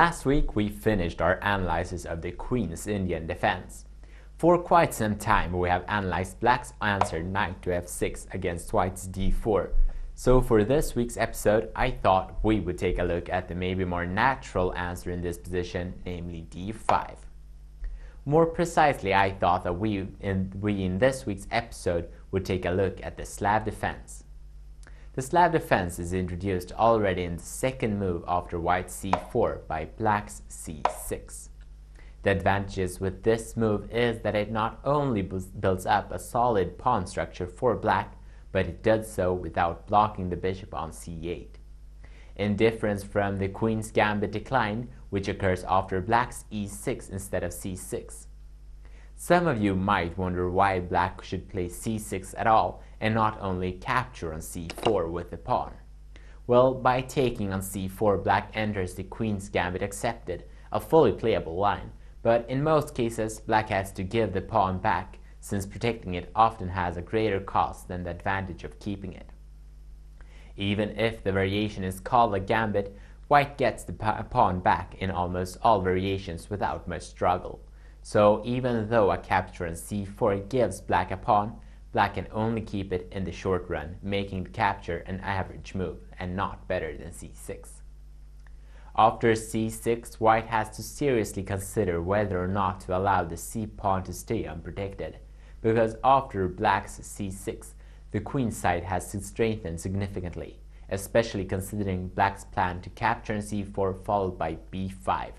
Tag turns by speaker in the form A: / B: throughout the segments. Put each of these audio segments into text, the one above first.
A: Last week we finished our analysis of the Queen's Indian defense. For quite some time we have analyzed Black's answer knight to f6 against White's d4. So for this week's episode I thought we would take a look at the maybe more natural answer in this position, namely d5. More precisely, I thought that we in this week's episode would take a look at the Slav defense. The Slav defense is introduced already in the second move after White's c4 by Black's c6. The advantages with this move is that it not only builds up a solid pawn structure for Black, but it does so without blocking the bishop on c8. In difference from the Queen's Gambit decline, which occurs after Black's e6 instead of c6. Some of you might wonder why Black should play c6 at all and not only capture on c4 with the pawn. Well, by taking on c4, Black enters the Queen's Gambit accepted, a fully playable line, but in most cases Black has to give the pawn back, since protecting it often has a greater cost than the advantage of keeping it. Even if the variation is called a gambit, White gets the pawn back in almost all variations without much struggle. So even though a capture on c4 gives Black a pawn, Black can only keep it in the short run, making the capture an average move and not better than c6. After c6, White has to seriously consider whether or not to allow the c-pawn to stay unprotected, because after Black's c6, the Queen's side has strengthened significantly, especially considering Black's plan to capture on c4 followed by b5.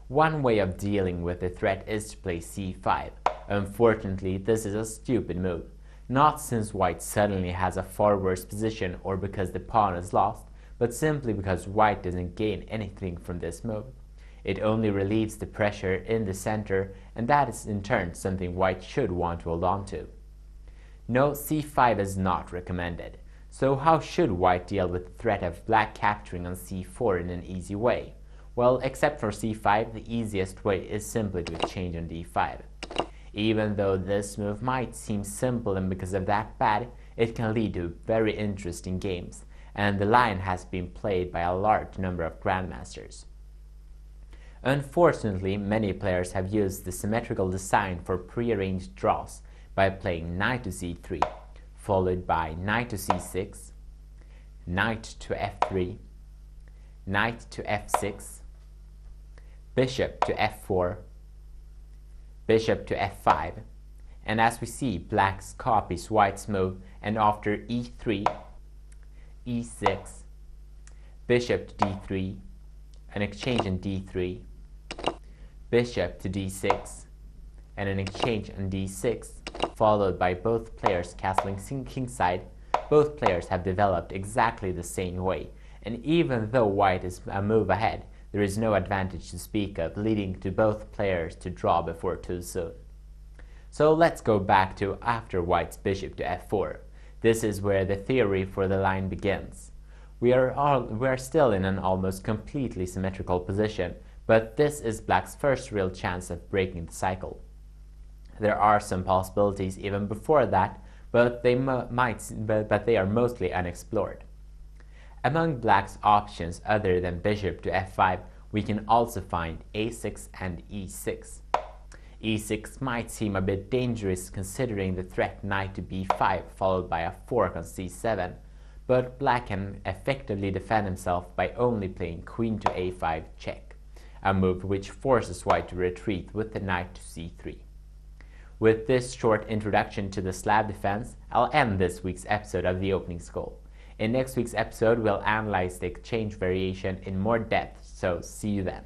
A: One way of dealing with the threat is to play c5. Unfortunately, this is a stupid move, not since White suddenly has a far worse position or because the pawn is lost, but simply because White doesn't gain anything from this move. It only relieves the pressure in the center, and that is in turn something White should want to hold on to. No, c5 is not recommended. So how should White deal with the threat of Black capturing on c4 in an easy way? Well, except for c5, the easiest way is simply to exchange on d5. Even though this move might seem simple and because of that bad, it can lead to very interesting games, and the line has been played by a large number of grandmasters. Unfortunately, many players have used the symmetrical design for prearranged draws by playing knight to c3, followed by knight to c6, knight to f3, knight to f6, bishop to f4, bishop to f5, and as we see, Black copies White's move, and after e3, e6, bishop to d3, an exchange on d3, bishop to d6, and an exchange on d6, followed by both players castling kingside. Both players have developed exactly the same way, and even though White is a move ahead, there is no advantage to speak of, leading to both players to draw before too soon. So let's go back to after White's bishop to f4. This is where the theory for the line begins. We are still in an almost completely symmetrical position, but this is Black's first real chance of breaking the cycle. There are some possibilities even before that, but they are mostly unexplored. Among Black's options other than bishop to f5, we can also find a6 and e6. e6 might seem a bit dangerous considering the threat knight to b5 followed by a fork on c7, but Black can effectively defend himself by only playing queen to a5 check, a move which forces White to retreat with the knight to c3. With this short introduction to the Slav defense, I'll end this week's episode of The Opening School. In next week's episode, we'll analyze the exchange variation in more depth, so see you then.